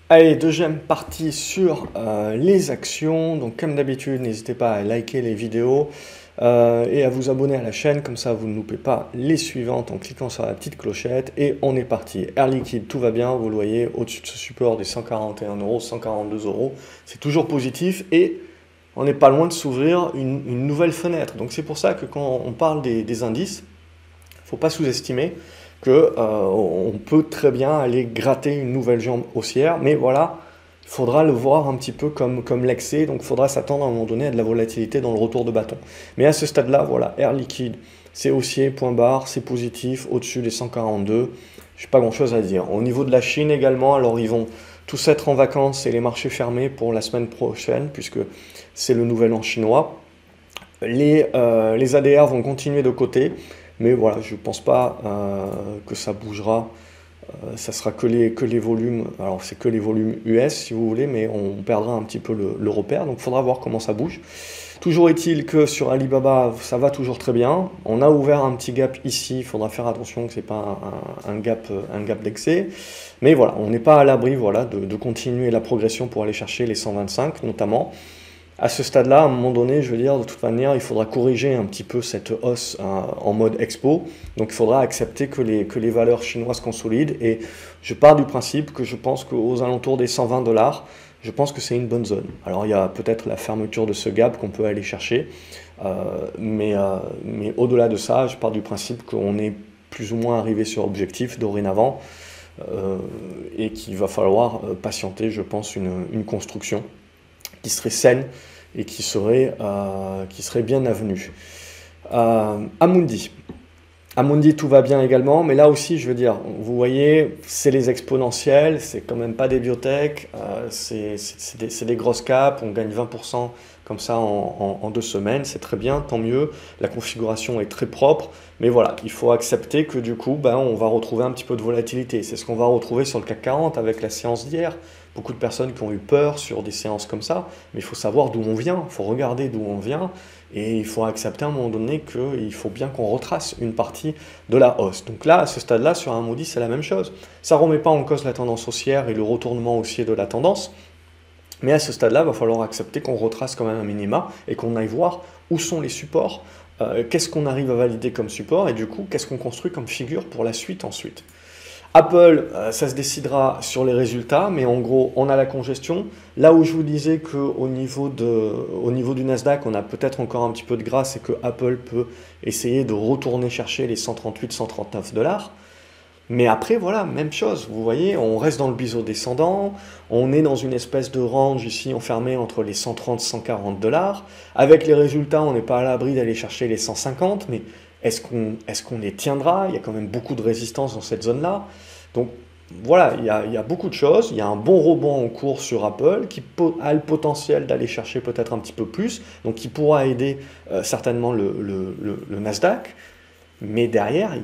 Allez, deuxième partie sur les actions. Donc comme d'habitude, n'hésitez pas à liker les vidéos et à vous abonner à la chaîne, comme ça vous ne loupez pas les suivantes en cliquant sur la petite clochette. Et on est parti. Air Liquide, tout va bien, vous le voyez, au-dessus de ce support des 141 euros, 142 euros. C'est toujours positif et on n'est pas loin de s'ouvrir une nouvelle fenêtre. Donc c'est pour ça que quand on parle des indices, il ne faut pas sous-estimer que on peut très bien aller gratter une nouvelle jambe haussière, mais voilà, il faudra le voir un petit peu comme l'excès, donc il faudra s'attendre à un moment donné à de la volatilité dans le retour de bâton. Mais à ce stade-là, voilà, Air Liquide, c'est haussier, point barre, c'est positif, au-dessus des 142, je n'ai pas grand-chose à dire. Au niveau de la Chine également, alors ils vont tous être en vacances et les marchés fermés pour la semaine prochaine, puisque c'est le nouvel an chinois. Les ADR vont continuer de côté, mais voilà, je ne pense pas que ça bougera. Ça sera que les volumes, alors c'est que les volumes US si vous voulez, mais on perdra un petit peu le repère, donc il faudra voir comment ça bouge. Toujours est-il que sur Alibaba, ça va toujours très bien. On a ouvert un petit gap ici, il faudra faire attention que ce n'est pas un gap d'excès. Mais voilà, on n'est pas à l'abri voilà, de continuer la progression pour aller chercher les 125 notamment. À ce stade-là, à un moment donné, je veux dire, de toute manière, il faudra corriger un petit peu cette hausse en mode expo. Donc il faudra accepter que les valeurs chinoises consolident. Et je pars du principe que je pense qu'aux alentours des 120 dollars, je pense que c'est une bonne zone. Alors il y a peut-être la fermeture de ce gap qu'on peut aller chercher. Mais au-delà de ça, je pars du principe qu'on est plus ou moins arrivé sur objectif dorénavant. Et qu'il va falloir patienter, je pense, une construction qui serait saine et qui serait bien avenue. Amundi. Amundi, tout va bien également, mais là aussi, je veux dire, vous voyez, c'est les exponentiels, c'est quand même pas des biotech, c'est des grosses caps, on gagne 20% comme ça en 2 semaines, c'est très bien, tant mieux, la configuration est très propre, mais voilà, il faut accepter que du coup, ben, on va retrouver un petit peu de volatilité. C'est ce qu'on va retrouver sur le CAC 40 avec la séance d'hier. Beaucoup de personnes qui ont eu peur sur des séances comme ça, mais il faut savoir d'où on vient, il faut regarder d'où on vient, et il faut accepter à un moment donné qu'il faut bien qu'on retrace une partie de la hausse. Donc là, à ce stade-là, sur un Amundi, c'est la même chose. Ça ne remet pas en cause la tendance haussière et le retournement haussier de la tendance, mais à ce stade-là, il va falloir accepter qu'on retrace quand même un minima et qu'on aille voir où sont les supports, qu'est-ce qu'on arrive à valider comme support, et du coup, qu'est-ce qu'on construit comme figure pour la suite ensuite. Apple, ça se décidera sur les résultats, mais en gros, on a la congestion. Là où je vous disais qu'au niveau du Nasdaq, on a peut-être encore un petit peu de grâce et que Apple peut essayer de retourner chercher les 138, 139 dollars. Mais après, voilà, même chose. Vous voyez, on reste dans le biseau descendant. On est dans une espèce de range ici enfermé entre les 130 et 140 dollars. Avec les résultats, on n'est pas à l'abri d'aller chercher les 150, mais est-ce qu'on les tiendra? Il y a quand même beaucoup de résistance dans cette zone-là. Donc voilà, il y a beaucoup de choses. Il y a un bon rebond en cours sur Apple qui a le potentiel d'aller chercher peut-être un petit peu plus, donc qui pourra aider certainement le Nasdaq. Mais derrière,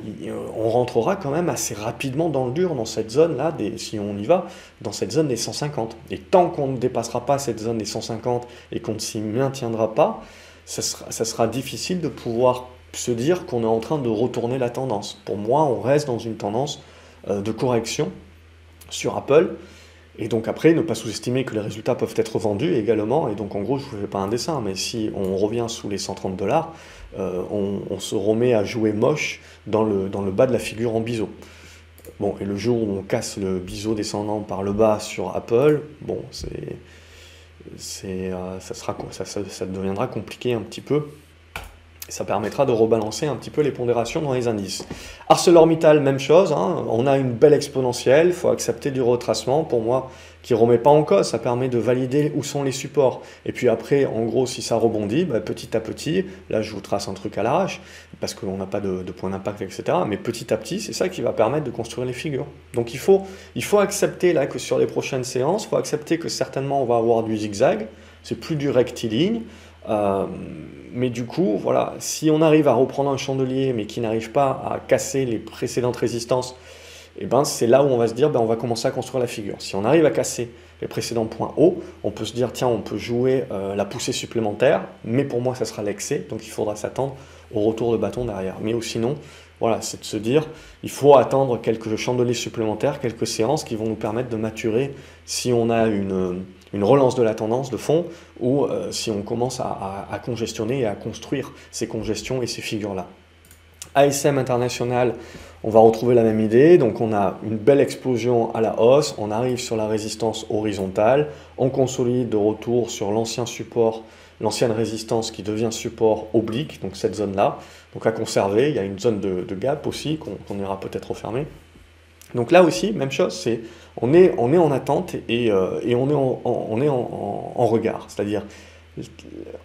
on rentrera quand même assez rapidement dans le dur, dans cette zone-là, si on y va, dans cette zone des 150. Et tant qu'on ne dépassera pas cette zone des 150 et qu'on ne s'y maintiendra pas, ça sera difficile de pouvoir se dire qu'on est en train de retourner la tendance. Pour moi, on reste dans une tendance de correction sur Apple. Et donc après, ne pas sous-estimer que les résultats peuvent être vendus également. Et donc en gros, je ne vous fais pas un dessin, mais si on revient sous les 130 dollars, on se remet à jouer moche dans le bas de la figure en biseau. Bon, et le jour où on casse le biseau descendant par le bas sur Apple, bon, ça deviendra compliqué un petit peu. Ça permettra de rebalancer un petit peu les pondérations dans les indices. ArcelorMittal, même chose, hein, on a une belle exponentielle, il faut accepter du retracement, pour moi, qui ne remet pas en cause, ça permet de valider où sont les supports. Et puis après, en gros, si ça rebondit, bah, petit à petit, là je vous trace un truc à l'arrache, parce qu'on n'a pas de point d'impact, etc. Mais petit à petit, c'est ça qui va permettre de construire les figures. Donc il faut accepter là que sur les prochaines séances, il faut accepter que certainement on va avoir du zigzag, c'est plus du rectiligne. Mais du coup, voilà, si on arrive à reprendre un chandelier mais qui n'arrive pas à casser les précédentes résistances, et ben c'est là où on va se dire ben on va commencer à construire la figure. Si on arrive à casser les précédents points hauts, on peut se dire tiens, on peut jouer la poussée supplémentaire, mais pour moi ça sera l'excès, donc il faudra s'attendre au retour de bâton derrière. Mais sinon, voilà, c'est de se dire, il faut attendre quelques chandeliers supplémentaires, quelques séances qui vont nous permettre de maturer si on a une relance de la tendance de fond ou si on commence à congestionner et à construire ces congestions et ces figures-là. ASM international, on va retrouver la même idée, donc on a une belle explosion à la hausse, on arrive sur la résistance horizontale, on consolide de retour sur l'ancien support, l'ancienne résistance qui devient support oblique, donc cette zone-là, donc à conserver, il y a une zone de gap aussi qu'on ira peut-être refermer. Donc là aussi, même chose, on est en attente et on est en regard, c'est-à-dire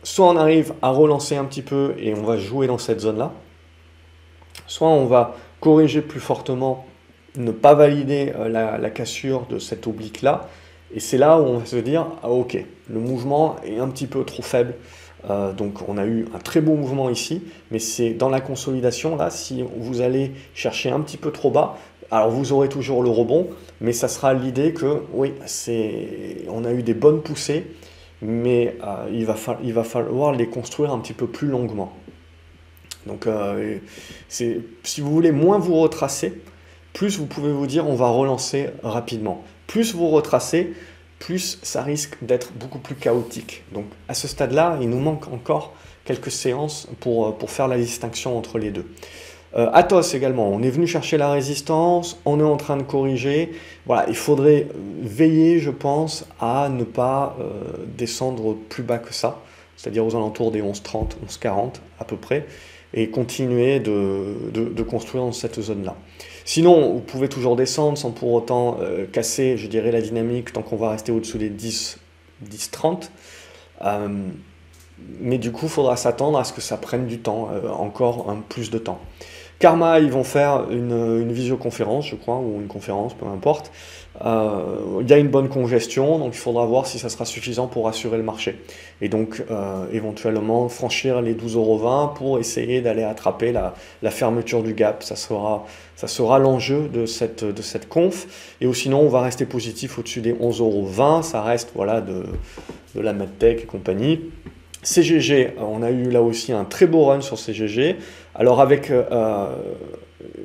soit on arrive à relancer un petit peu et on va jouer dans cette zone-là, soit on va corriger plus fortement, ne pas valider la cassure de cette oblique-là, et c'est là où on va se dire, ah, ok, le mouvement est un petit peu trop faible, donc on a eu un très beau mouvement ici, mais c'est dans la consolidation, là, si vous allez chercher un petit peu trop bas, alors vous aurez toujours le rebond, mais ça sera l'idée que, oui, on a eu des bonnes poussées, mais il va falloir les construire un petit peu plus longuement. Donc, si vous voulez moins vous retracer, plus vous pouvez vous dire on va relancer rapidement. Plus vous retracez, plus ça risque d'être beaucoup plus chaotique. Donc à ce stade-là, il nous manque encore quelques séances pour faire la distinction entre les deux. Athos également, on est venu chercher la résistance, on est en train de corriger. Voilà, il faudrait veiller, je pense, à ne pas descendre plus bas que ça, c'est-à-dire aux alentours des 11,30, 11,40 à peu près, et continuer de construire dans cette zone-là. Sinon, vous pouvez toujours descendre sans pour autant casser, je dirais, la dynamique tant qu'on va rester au-dessous des 10,30. Mais du coup, il faudra s'attendre à ce que ça prenne du temps, encore plus de temps. Karma, ils vont faire une visioconférence, je crois, ou une conférence, peu importe. Il y a une bonne congestion, donc il faudra voir si ça sera suffisant pour assurer le marché. Et donc, éventuellement, franchir les 12,20 € pour essayer d'aller attraper la fermeture du gap. Ça sera l'enjeu de cette conf. Et sinon, on va rester positif au-dessus des 11,20 €. Ça reste voilà, de la medtech et compagnie. CGG, on a eu là aussi un très beau run sur CGG. Alors avec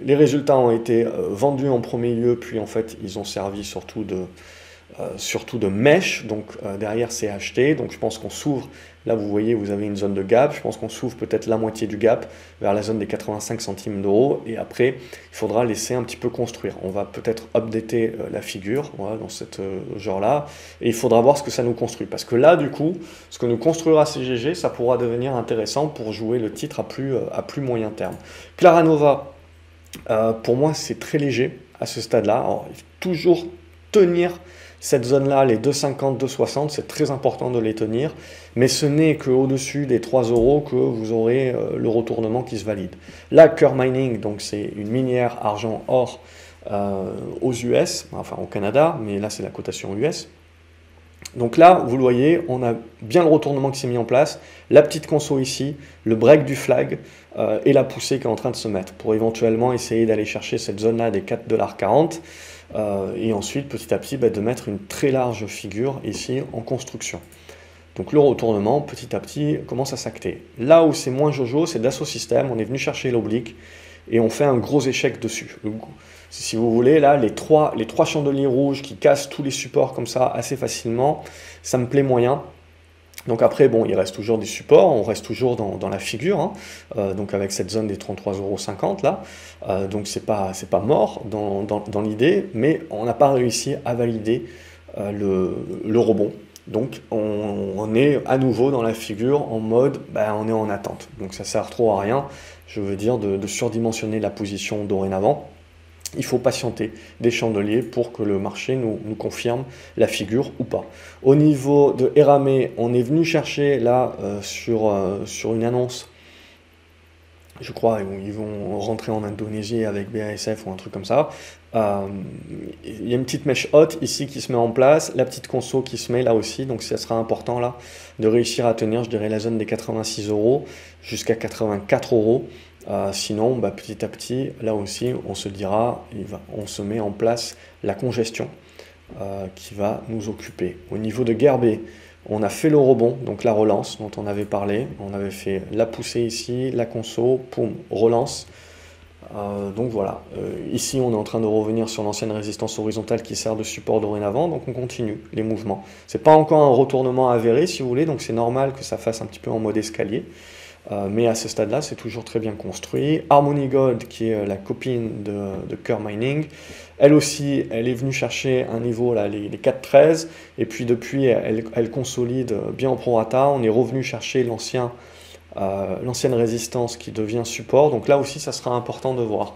les résultats ont été vendus en premier lieu, puis en fait ils ont servi surtout de mèche, donc derrière c'est acheté, donc je pense qu'on s'ouvre, là vous voyez vous avez une zone de gap, je pense qu'on s'ouvre peut-être la moitié du gap vers la zone des 85 centimes d'euros, et après il faudra laisser un petit peu construire, on va peut-être updater la figure voilà, dans cette genre-là, et il faudra voir ce que ça nous construit, parce que là du coup, ce que nous construira CGG, ça pourra devenir intéressant pour jouer le titre à plus moyen terme. Claranova, pour moi c'est très léger à ce stade-là, il faut toujours tenir cette zone-là, les 2,50, 2,60, c'est très important de les tenir, mais ce n'est qu'au-dessus des 3 € que vous aurez le retournement qui se valide. Là, Coeur Mining, donc c'est une minière argent-or aux US, enfin au Canada, mais là c'est la cotation US. Donc là, vous le voyez, on a bien le retournement qui s'est mis en place, la petite conso ici, le break du flag et la poussée qui est en train de se mettre pour éventuellement essayer d'aller chercher cette zone-là des 4,40 $. Et ensuite, petit à petit, de mettre une très large figure ici en construction. Donc le retournement, petit à petit, commence à s'acter. Là où c'est moins jojo, c'est Dassault Systèmes, on est venu chercher l'oblique et on fait un gros échec dessus. Si vous voulez, là, les trois chandeliers rouges qui cassent tous les supports comme ça assez facilement, ça me plaît moyen. Donc après, bon, il reste toujours des supports, on reste toujours dans la figure, hein, donc avec cette zone des 33,50 € là, donc c'est pas mort dans l'idée, mais on n'a pas réussi à valider le rebond. Donc on est à nouveau dans la figure en mode, on est en attente. Donc ça sert trop à rien, je veux dire, de surdimensionner la position dorénavant. Il faut patienter des chandeliers pour que le marché nous confirme la figure ou pas. Au niveau de Eramé, on est venu chercher là sur une annonce, je crois, ils vont rentrer en Indonésie avec BASF ou un truc comme ça. Il y a une petite mèche haute ici qui se met en place, la petite conso qui se met là aussi, donc ça sera important là de réussir à tenir, je dirais, la zone des 86 € jusqu'à 84 €. Sinon, petit à petit, là aussi, on se dira, on se met en place la congestion qui va nous occuper. Au niveau de Gerbet, on a fait le rebond, donc la relance dont on avait parlé. On avait fait la poussée ici, la conso, poum, relance. Donc voilà, ici on est en train de revenir sur l'ancienne résistance horizontale qui sert de support dorénavant, donc on continue les mouvements. C'est pas encore un retournement avéré si vous voulez, donc c'est normal que ça fasse un petit peu en mode escalier, mais à ce stade-là c'est toujours très bien construit. Harmony Gold, qui est la copine de Curve Mining, elle aussi elle est venue chercher un niveau, là, les 4,13, et puis depuis elle consolide bien en prorata. On est revenu chercher l'ancienne résistance qui devient support, donc là aussi ça sera important de voir.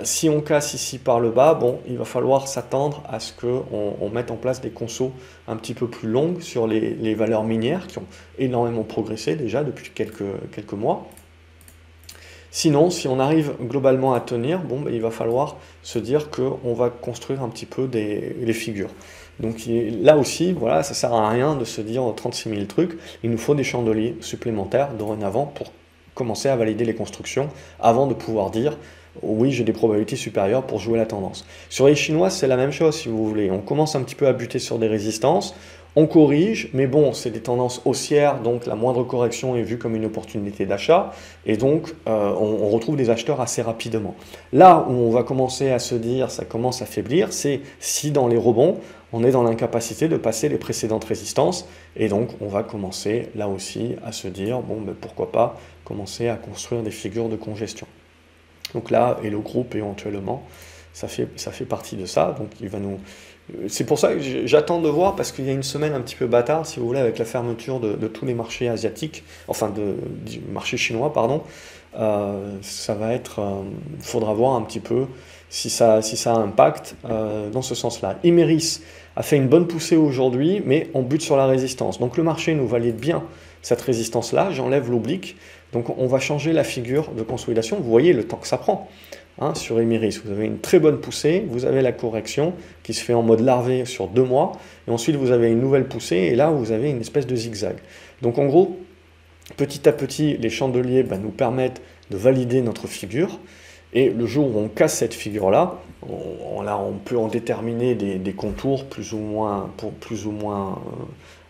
Si on casse ici par le bas, bon, il va falloir s'attendre à ce qu'on mette en place des consos un petit peu plus longues sur les valeurs minières qui ont énormément progressé déjà depuis quelques mois. Sinon, si on arrive globalement à tenir, bon, ben, il va falloir se dire qu'on va construire un petit peu les figures. Donc là aussi, voilà, ça sert à rien de se dire 36 000 trucs, il nous faut des chandeliers supplémentaires dorénavant pour commencer à valider les constructions avant de pouvoir dire oui, j'ai des probabilités supérieures pour jouer la tendance. Sur les chinois, c'est la même chose si vous voulez, on commence un petit peu à buter sur des résistances, on corrige, mais bon, c'est des tendances haussières, donc la moindre correction est vue comme une opportunité d'achat, et donc on retrouve des acheteurs assez rapidement. Là où on va commencer à se dire ça commence à faiblir, c'est si dans les rebonds, on est dans l'incapacité de passer les précédentes résistances, et donc on va commencer là aussi à se dire, bon, ben, pourquoi pas commencer à construire des figures de congestion. Donc là, et le groupe éventuellement, ça fait partie de ça, donc il va nous... C'est pour ça que j'attends de voir, parce qu'il y a une semaine un petit peu bâtard, si vous voulez, avec la fermeture de tous les marchés asiatiques, enfin du marché chinois, pardon, ça va être... faudra voir un petit peu si ça a un impact dans ce sens-là. Imerys a fait une bonne poussée aujourd'hui, mais on bute sur la résistance. Donc le marché nous valide bien cette résistance-là, j'enlève l'oblique, donc on va changer la figure de consolidation. Vous voyez le temps que ça prend. Hein, sur Imerys, vous avez une très bonne poussée, vous avez la correction qui se fait en mode larvé sur 2 mois, et ensuite vous avez une nouvelle poussée, et là vous avez une espèce de zigzag. Donc en gros, petit à petit, les chandeliers nous permettent de valider notre figure, et le jour où on casse cette figure-là, on peut en déterminer des contours plus ou moins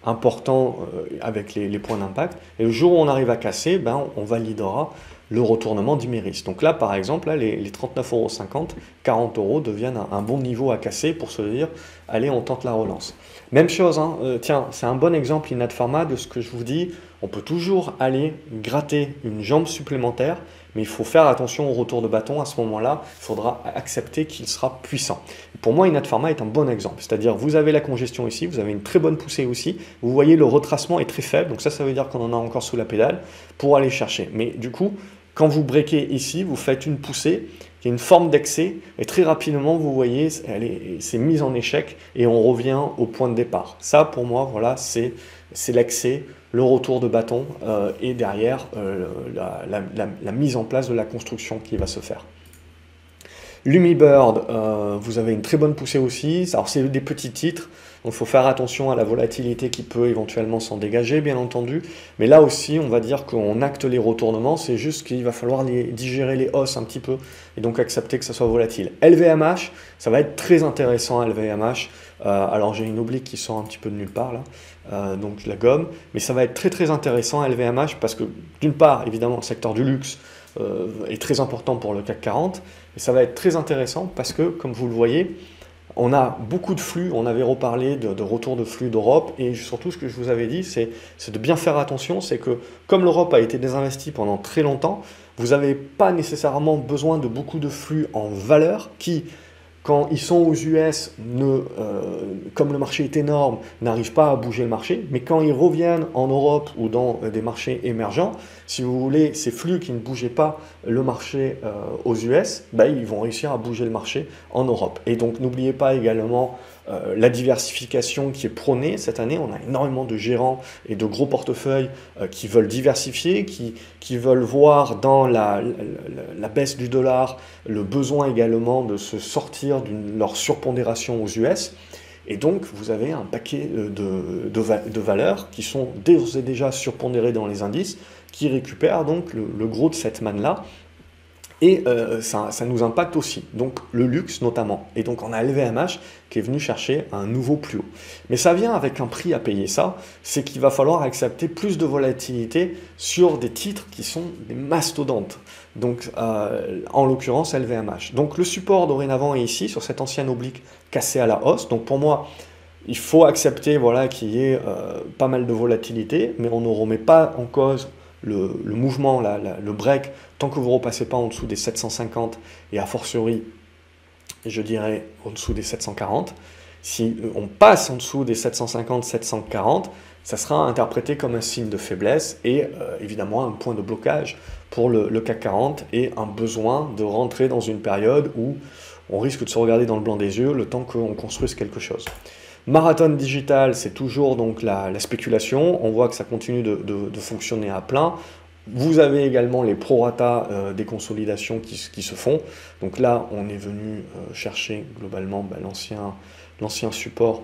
importants avec les points d'impact, et le jour où on arrive à casser, on validera le retournement d'Imerys. Donc là, par exemple, là, les 39,50 €, 40 € deviennent un bon niveau à casser pour se dire, allez, on tente la relance. Même chose, hein, tiens, c'est un bon exemple, Inat Pharma, de ce que je vous dis, on peut toujours aller gratter une jambe supplémentaire, mais il faut faire attention au retour de bâton. À ce moment-là, il faudra accepter qu'il sera puissant. Pour moi, Inat Pharma est un bon exemple, c'est-à-dire vous avez la congestion ici, vous avez une très bonne poussée aussi, vous voyez le retracement est très faible, donc ça veut dire qu'on en a encore sous la pédale pour aller chercher. Mais du coup, quand vous breakez ici, vous faites une poussée qui est une forme d'excès, et très rapidement, vous voyez, c'est mise en échec, et on revient au point de départ. Ça, pour moi, voilà, c'est l'excès, le retour de bâton, et derrière, la mise en place de la construction qui va se faire. Lumibird, vous avez une très bonne poussée aussi. Alors c'est des petits titres, donc il faut faire attention à la volatilité qui peut éventuellement s'en dégager, bien entendu. Mais là aussi, on va dire qu'on acte les retournements, c'est juste qu'il va falloir digérer les hausses un petit peu, et donc accepter que ça soit volatile. LVMH, ça va être très intéressant, LVMH. Alors j'ai une oblique qui sort un petit peu de nulle part, là, donc je la gomme. Mais ça va être très très intéressant, LVMH, parce que d'une part, évidemment, le secteur du luxe est très important pour le CAC 40, et ça va être très intéressant parce que, comme vous le voyez, on a beaucoup de flux, on avait reparlé de retour de flux d'Europe, et surtout ce que je vous avais dit, c'est de bien faire attention, c'est que comme l'Europe a été désinvestie pendant très longtemps, vous n'avez pas nécessairement besoin de beaucoup de flux en valeur qui, quand ils sont aux US, comme le marché est énorme, n'arrivent pas à bouger le marché, mais quand ils reviennent en Europe ou dans des marchés émergents, si vous voulez, ces flux qui ne bougeaient pas le marché aux US, ils vont réussir à bouger le marché en Europe. Et donc n'oubliez pas également la diversification qui est prônée cette année. On a énormément de gérants et de gros portefeuilles qui veulent diversifier, qui veulent voir dans la baisse du dollar le besoin également de se sortir de leur surpondération aux US. Et donc, vous avez un paquet de valeurs qui sont déjà surpondérées dans les indices, qui récupèrent donc le gros de cette manne-là Et ça nous impacte aussi, donc le luxe notamment. Et donc on a LVMH qui est venu chercher un nouveau plus haut. Mais ça vient avec un prix à payer ça, c'est qu'il va falloir accepter plus de volatilité sur des titres qui sont des mastodontes. Donc en l'occurrence LVMH. Donc le support dorénavant est ici, sur cette ancienne oblique cassée à la hausse. Donc pour moi, il faut accepter voilà, qu'il y ait pas mal de volatilité, mais on ne remet pas en cause le mouvement, le break, tant que vous ne repassez pas en dessous des 750 et a fortiori, je dirais, en dessous des 740. Si on passe en dessous des 750, 740, ça sera interprété comme un signe de faiblesse et évidemment un point de blocage pour le CAC 40 et un besoin de rentrer dans une période où on risque de se regarder dans le blanc des yeux le temps qu'on construise quelque chose. Marathon digital, c'est toujours donc la spéculation. On voit que ça continue de fonctionner à plein. Vous avez également les prorata des consolidations qui se font. Donc là, on est venu chercher globalement l'ancien support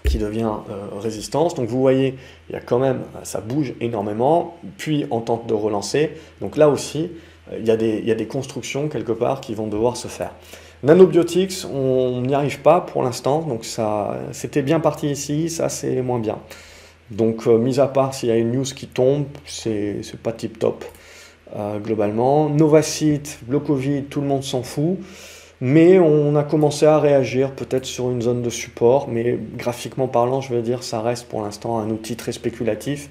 qui devient résistance. Donc vous voyez, il y a quand même, ça bouge énormément, puis on tente de relancer. Donc là aussi, il y a des constructions quelque part qui vont devoir se faire. Nanobiotics, on n'y arrive pas pour l'instant, donc ça, c'était bien parti ici, ça c'est moins bien. Donc mis à part s'il y a une news qui tombe, c'est pas tip top globalement. Novacite, le Covid, tout le monde s'en fout. Mais on a commencé à réagir peut-être sur une zone de support, mais graphiquement parlant, je veux dire, ça reste pour l'instant un outil très spéculatif.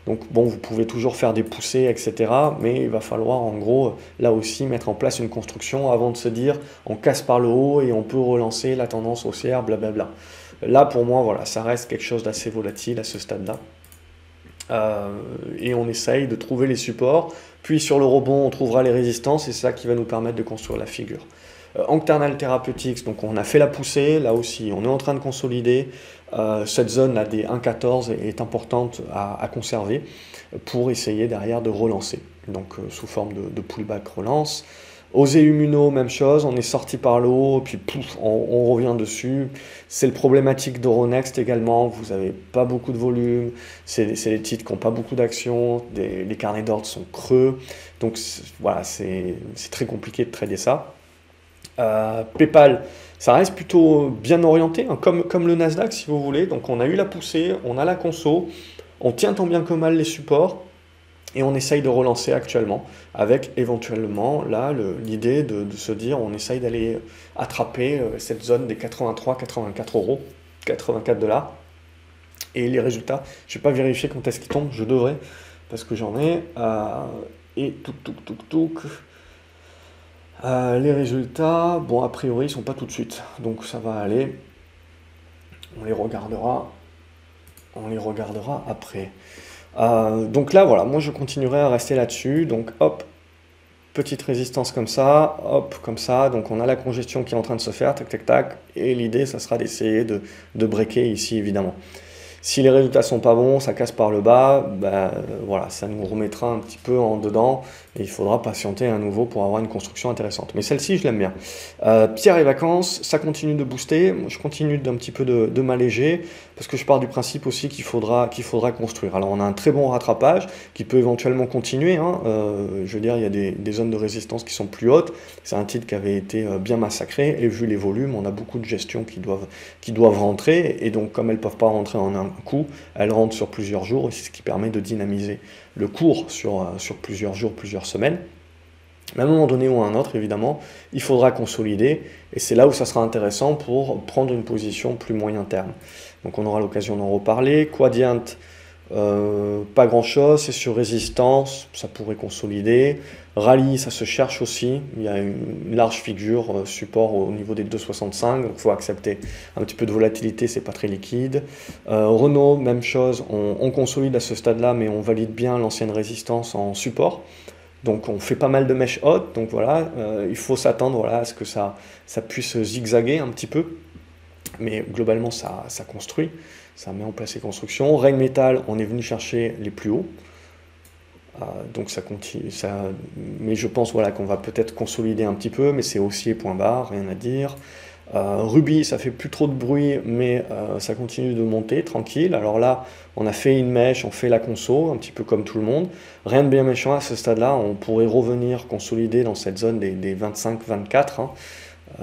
Donc bon, vous pouvez toujours faire des poussées, etc. Mais il va falloir en gros, là aussi, mettre en place une construction avant de se dire on casse par le haut et on peut relancer la tendance haussière, blablabla. Là, pour moi, voilà, ça reste quelque chose d'assez volatile à ce stade-là. Et on essaye de trouver les supports, puis sur le rebond, on trouvera les résistances, et c'est ça qui va nous permettre de construire la figure. Octernal Therapeutics, donc on a fait la poussée, là aussi on est en train de consolider. Cette zone là des 1,14 est importante à conserver pour essayer derrière de relancer, donc sous forme de pullback relance. Osé Immuno, même chose, on est sorti par le haut, puis pouf, on revient dessus. C'est le problématique d'Euronext également, vous n'avez pas beaucoup de volume, c'est des titres qui n'ont pas beaucoup d'actions, les carnets d'ordre sont creux, donc voilà, c'est très compliqué de trader ça. PayPal, ça reste plutôt bien orienté, hein, comme le Nasdaq si vous voulez. Donc on a eu la poussée, on a la conso, on tient tant bien que mal les supports et on essaye de relancer actuellement avec éventuellement là l'idée de se dire on essaye d'aller attraper cette zone des 83-84 euros, 84 $. Et les résultats, je ne vais pas vérifier quand est-ce qu'ils tombent, je devrais parce que j'en ai. Et les résultats, bon, a priori, ils sont pas tout de suite, donc ça va aller. On les regardera après. Donc là, voilà, moi je continuerai à rester là-dessus. Donc hop, petite résistance comme ça, hop, comme ça. Donc on a la congestion qui est en train de se faire, tac, tac, tac. Et l'idée, ça sera d'essayer de breaker ici, évidemment. Si les résultats sont pas bons, ça casse par le bas, ben, voilà, ça nous remettra un petit peu en dedans et il faudra patienter à nouveau pour avoir une construction intéressante. Mais celle-ci, je l'aime bien. Pierre et vacances, ça continue de booster. Moi, je continue d'un petit peu de m'alléger parce que je pars du principe aussi qu'il faudra construire. Alors, on a un très bon rattrapage qui peut éventuellement continuer. Hein. Je veux dire, il y a des zones de résistance qui sont plus hautes. C'est un titre qui avait été bien massacré et vu les volumes, on a beaucoup de gestions qui doivent rentrer et donc comme elles ne peuvent pas rentrer en un coup, elles rentrent sur plusieurs jours et c'est ce qui permet de dynamiser le cours sur plusieurs jours, plusieurs semaines. Mais à un moment donné ou à un autre, évidemment, il faudra consolider et c'est là où ça sera intéressant pour prendre une position plus moyen terme. Donc on aura l'occasion d'en reparler. Quadient, pas grand chose, c'est sur résistance, ça pourrait consolider. Rallye, ça se cherche aussi, il y a une large figure support au niveau des 2,65, donc il faut accepter un petit peu de volatilité, c'est pas très liquide. Renault, même chose, on consolide à ce stade-là, mais on valide bien l'ancienne résistance en support. Donc on fait pas mal de mèches hautes, donc voilà, il faut s'attendre voilà, à ce que ça puisse zigzaguer un petit peu, mais globalement ça construit, ça met en place les constructions. Rheinmetall, on est venu chercher les plus hauts. Donc ça continue, mais je pense voilà, qu'on va peut-être consolider un petit peu, mais c'est haussier point barre, rien à dire. Ruby, ça fait plus trop de bruit, mais ça continue de monter, tranquille. Alors là, on a fait une mèche, on fait la conso, un petit peu comme tout le monde. Rien de bien méchant à ce stade-là, on pourrait revenir consolider dans cette zone des 25-24. Hein.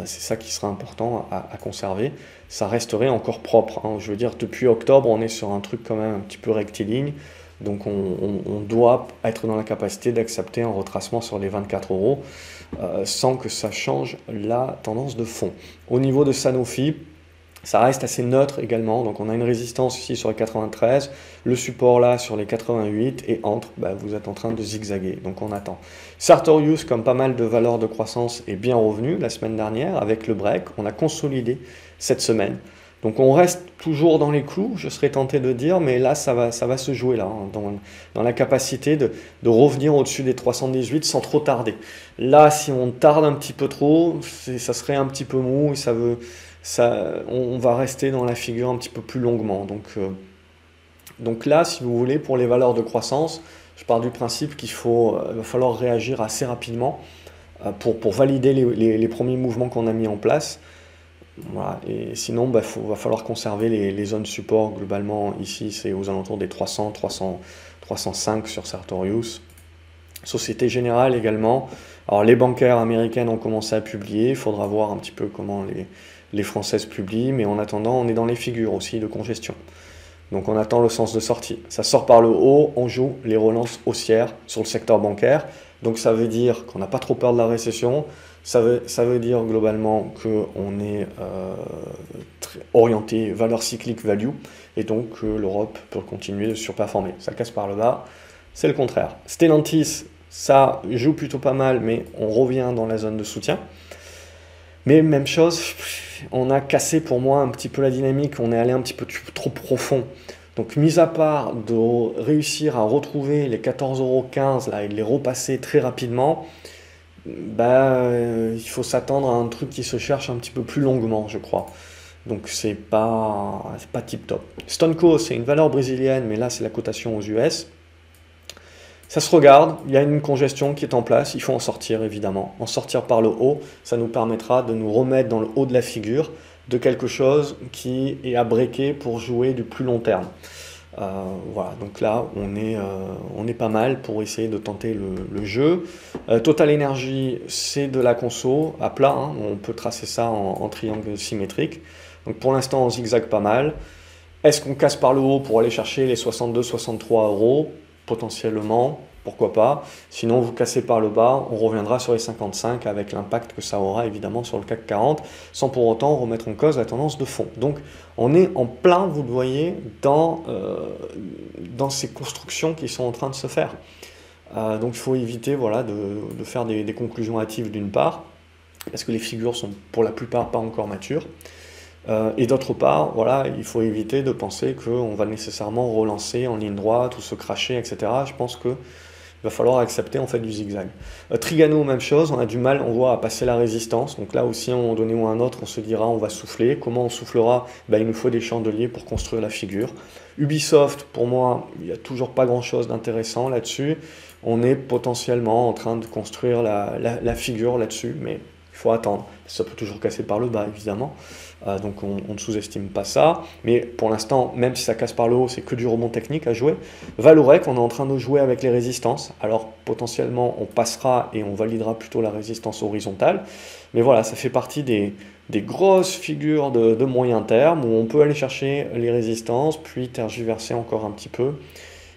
C'est ça qui sera important à conserver. Ça resterait encore propre. Hein. Je veux dire, depuis octobre, on est sur un truc quand même un petit peu rectiligne. Donc on doit être dans la capacité d'accepter un retracement sur les 24 euros sans que ça change la tendance de fond. Au niveau de Sanofi, ça reste assez neutre également, donc on a une résistance ici sur les 93, le support là sur les 88, et entre, vous êtes en train de zigzaguer, donc on attend. Sartorius, comme pas mal de valeurs de croissance, est bien revenu la semaine dernière avec le break, on a consolidé cette semaine. Donc on reste toujours dans les clous, je serais tenté de dire, mais là ça va se jouer là, hein, dans la capacité de revenir au-dessus des 318 sans trop tarder. Là, si on tarde un petit peu trop, ça serait un petit peu mou, et on va rester dans la figure un petit peu plus longuement. Donc là, si vous voulez, pour les valeurs de croissance, je pars du principe qu'il va falloir réagir assez rapidement pour valider les premiers mouvements qu'on a mis en place. Voilà. Et sinon, va falloir conserver les zones support. Globalement, ici, c'est aux alentours des 300, 305 sur Sartorius. Société Générale également. Alors, les bancaires américaines ont commencé à publier. Il faudra voir un petit peu comment les françaises publient. Mais en attendant, on est dans les figures aussi de congestion. Donc, on attend le sens de sortie. Ça sort par le haut. On joue les relances haussières sur le secteur bancaire. Donc, ça veut dire qu'on n'a pas trop peur de la récession. Ça veut dire globalement qu'on est orienté valeur cyclique value et donc que l'Europe peut continuer de surperformer. Ça casse par le bas, c'est le contraire. Stellantis, ça joue plutôt pas mal, mais on revient dans la zone de soutien. Mais même chose, on a cassé pour moi un petit peu la dynamique, on est allé un petit peu trop profond. Donc, mis à part de réussir à retrouver les 14,15 € là, et de les repasser très rapidement, il faut s'attendre à un truc qui se cherche un petit peu plus longuement, je crois. Donc c'est pas tip top. Stonco, c'est une valeur brésilienne, mais là c'est la cotation aux US. Ça se regarde, il y a une congestion qui est en place, il faut en sortir évidemment. En sortir par le haut, ça nous permettra de nous remettre dans le haut de la figure de quelque chose qui est à breaker pour jouer du plus long terme. Voilà, donc là on est pas mal pour essayer de tenter le jeu. Total Energy, c'est de la conso à plat, hein, on peut tracer ça en triangle symétrique. Donc pour l'instant on zigzague pas mal. Est-ce qu'on casse par le haut pour aller chercher les 62-63 €? Potentiellement, pourquoi pas. Sinon vous cassez par le bas, on reviendra sur les 55 avec l'impact que ça aura évidemment sur le CAC 40, sans pour autant remettre en cause la tendance de fond. Donc on est en plein, vous le voyez, dans ces constructions qui sont en train de se faire. Donc il faut éviter de faire des conclusions hâtives d'une part, parce que les figures sont pour la plupart pas encore matures. Et d'autre part, il faut éviter de penser qu'on va nécessairement relancer en ligne droite ou se cracher, etc. Je pense qu'il va falloir accepter en fait du zigzag. Trigano, même chose, on a du mal, on voit, à passer la résistance. Donc là aussi, à un moment donné ou à un autre, on se dira on va souffler. Comment on soufflera? Il nous faut des chandeliers pour construire la figure. Ubisoft, pour moi, il n'y a toujours pas grand-chose d'intéressant là-dessus. On est potentiellement en train de construire la figure là-dessus, mais il faut attendre. Ça peut toujours casser par le bas, évidemment. Donc on ne sous-estime pas ça, mais pour l'instant, même si ça casse par le haut, c'est que du rebond technique à jouer. Valorec, on est en train de jouer avec les résistances, alors potentiellement on passera et on validera plutôt la résistance horizontale, mais voilà, ça fait partie des grosses figures de moyen terme, où on peut aller chercher les résistances, puis tergiverser encore un petit peu,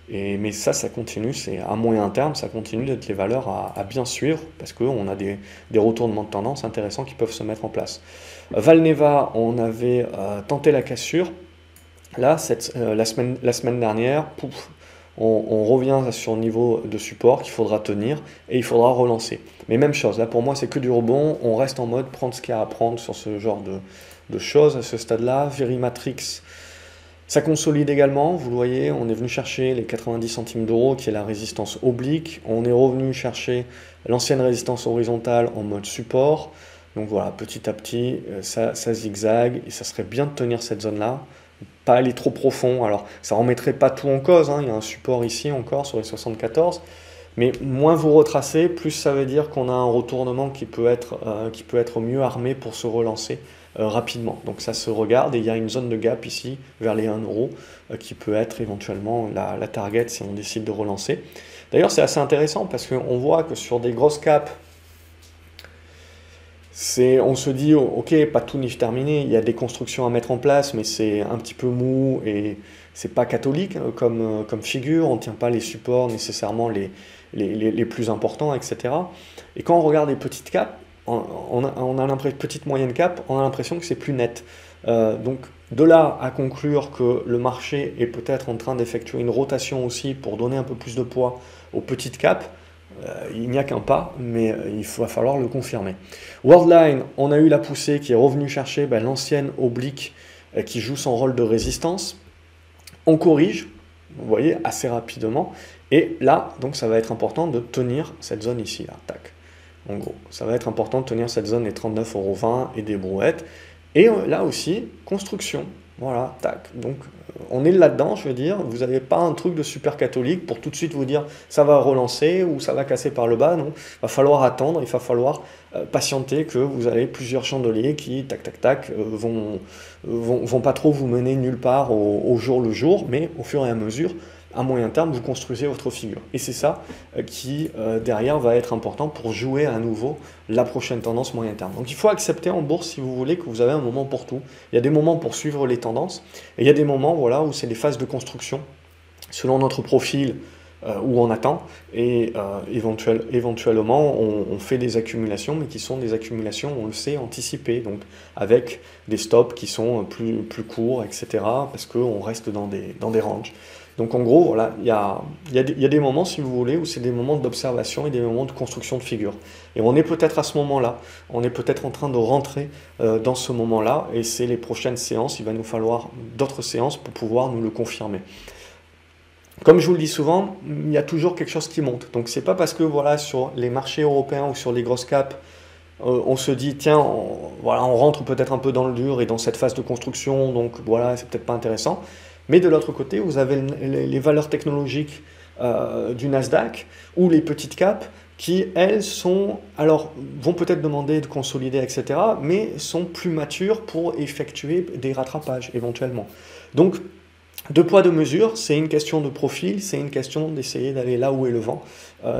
mais ça continue, c'est à moyen terme, ça continue d'être les valeurs à bien suivre, parce qu'on a des retournements de tendance intéressants qui peuvent se mettre en place. Valneva, on avait tenté la cassure. Là, la semaine dernière, on revient sur le niveau de support qu'il faudra tenir et il faudra relancer. Mais même chose, là pour moi c'est que du rebond, on reste en mode prendre ce qu'il y a à prendre sur ce genre de choses à ce stade-là. Verimatrix, ça consolide également, vous le voyez, on est venu chercher les 90 centimes d'euros qui est la résistance oblique, on est revenu chercher l'ancienne résistance horizontale en mode support. Donc voilà, petit à petit, ça zigzague, et ça serait bien de tenir cette zone-là, pas aller trop profond. Alors, ça ne remettrait pas tout en cause, hein. Il y a un support ici encore sur les 74, mais moins vous retracez, plus ça veut dire qu'on a un retournement qui peut être mieux armé pour se relancer rapidement. Donc ça se regarde et il y a une zone de gap ici vers les 1 euro qui peut être éventuellement la target si on décide de relancer. D'ailleurs c'est assez intéressant parce qu'on voit que sur des grosses caps, on se dit, ok, pas tout n'est terminé, il y a des constructions à mettre en place, mais c'est un petit peu mou et c'est pas catholique comme figure, on ne tient pas les supports nécessairement les plus importants, etc. Et quand on regarde les petites caps, on a l'impression, petite moyenne cap, on a l'impression que c'est plus net. Donc de là à conclure que le marché est peut-être en train d'effectuer une rotation aussi pour donner un peu plus de poids aux petites caps, il n'y a qu'un pas, mais il va falloir le confirmer. Worldline, on a eu la poussée qui est revenue chercher l'ancienne oblique qui joue son rôle de résistance. On corrige, vous voyez, assez rapidement. Et là, donc ça va être important de tenir cette zone ici, là, tac. En gros, ça va être important de tenir cette zone des 39,20 € et des brouettes. Et là aussi, construction. Voilà, tac. Donc, on est là-dedans, je veux dire. Vous n'avez pas un truc de super catholique pour tout de suite vous dire ça va relancer ou ça va casser par le bas. Non, il va falloir attendre, il va falloir patienter que vous avez plusieurs chandeliers qui, tac, tac, tac, vont pas trop vous mener nulle part au jour le jour, mais au fur et à mesure, à moyen terme, vous construisez votre figure. Et c'est ça qui, derrière, va être important pour jouer à nouveau la prochaine tendance moyen terme. Donc il faut accepter en bourse, si vous voulez, que vous avez un moment pour tout. Il y a des moments pour suivre les tendances, et il y a des moments voilà, où c'est les phases de construction, selon notre profil, où on attend, et éventuellement, on fait des accumulations, mais qui sont des accumulations, on le sait, anticipées, donc avec des stops qui sont plus courts, etc., parce qu'on reste dans des ranges. Donc en gros, voilà, il y a des moments, si vous voulez, où c'est des moments d'observation et des moments de construction de figure. Et on est peut-être à ce moment-là, on est peut-être en train de rentrer dans ce moment-là, et c'est les prochaines séances, il va nous falloir d'autres séances pour pouvoir nous le confirmer. Comme je vous le dis souvent, il y a toujours quelque chose qui monte. Donc c'est pas parce que voilà, sur les marchés européens ou sur les grosses caps, on se dit tiens, on rentre peut-être un peu dans le dur et dans cette phase de construction, donc voilà, c'est peut-être pas intéressant. Mais de l'autre côté, vous avez les valeurs technologiques du Nasdaq ou les petites caps qui, elles, vont peut-être demander de consolider, etc., mais sont plus matures pour effectuer des rattrapages éventuellement. Donc, deux poids, deux mesures, c'est une question de profil, c'est une question d'essayer d'aller là où est le vent.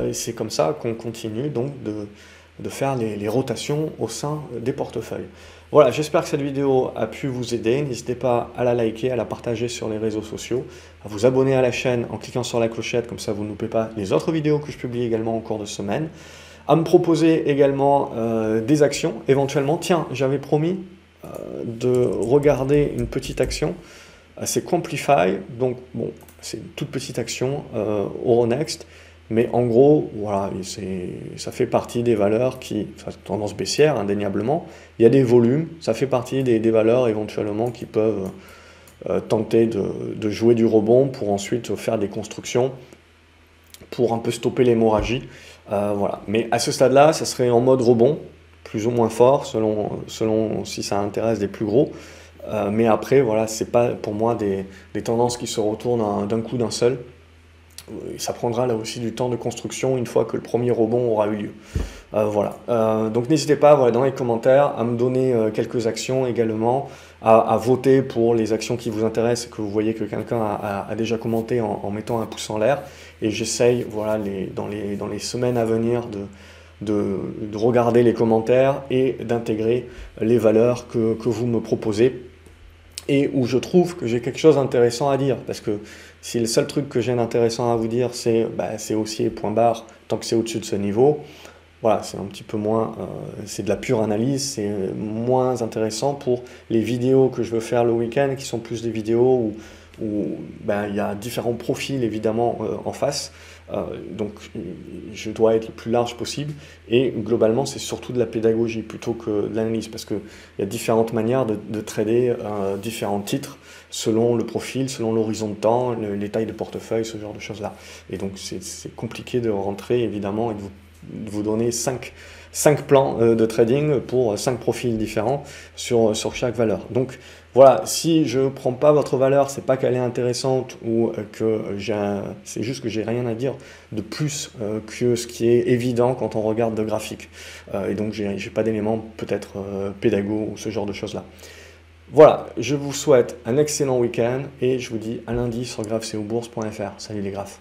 Et c'est comme ça qu'on continue donc de faire les rotations au sein des portefeuilles. Voilà, j'espère que cette vidéo a pu vous aider. N'hésitez pas à la liker, à la partager sur les réseaux sociaux, à vous abonner à la chaîne en cliquant sur la clochette, comme ça vous ne loupez pas les autres vidéos que je publie également en cours de semaine. À me proposer également des actions, éventuellement. Tiens, j'avais promis de regarder une petite action, c'est Quamplify, donc bon, c'est une toute petite action, Euronext. Mais en gros, voilà, ça fait partie des valeurs tendance baissière, indéniablement. Il y a des volumes, ça fait partie des valeurs éventuellement qui peuvent tenter de jouer du rebond pour ensuite faire des constructions pour un peu stopper l'hémorragie. Voilà. Mais à ce stade-là, ça serait en mode rebond, plus ou moins fort, selon si ça intéresse des plus gros. Mais après, voilà, c'est pas pour moi des tendances qui se retournent d'un coup d'un seul. Ça prendra là aussi du temps de construction une fois que le premier rebond aura eu lieu. Voilà. Donc n'hésitez pas voilà, dans les commentaires à me donner quelques actions également, à voter pour les actions qui vous intéressent, que vous voyez que quelqu'un a déjà commenté en mettant un pouce en l'air. Et j'essaye voilà, dans les semaines à venir de regarder les commentaires et d'intégrer les valeurs que vous me proposez et où je trouve que j'ai quelque chose d'intéressant à dire, parce que si le seul truc que j'ai d'intéressant à vous dire c'est haussier, point barre, tant que c'est au-dessus de ce niveau, voilà, c'est un petit peu moins, c'est de la pure analyse, c'est moins intéressant pour les vidéos que je veux faire le week-end, qui sont plus des vidéos où il y a différents profils évidemment en face, donc je dois être le plus large possible, et globalement c'est surtout de la pédagogie plutôt que de l'analyse, parce qu'il y a différentes manières de trader différents titres selon le profil, selon l'horizon de temps, les tailles de portefeuille, ce genre de choses là, et donc c'est compliqué de rentrer évidemment et de vous donner 5 5 plans de trading pour 5 profils différents sur chaque valeur. Donc voilà, si je ne prends pas votre valeur, c'est pas qu'elle est intéressante ou que c'est juste que j'ai rien à dire de plus que ce qui est évident quand on regarde de graphiques. Et donc j'ai pas d'éléments peut-être pédago ou ce genre de choses-là. Voilà, je vous souhaite un excellent week-end et je vous dis à lundi sur graphcobourse.fr. Salut les graphes.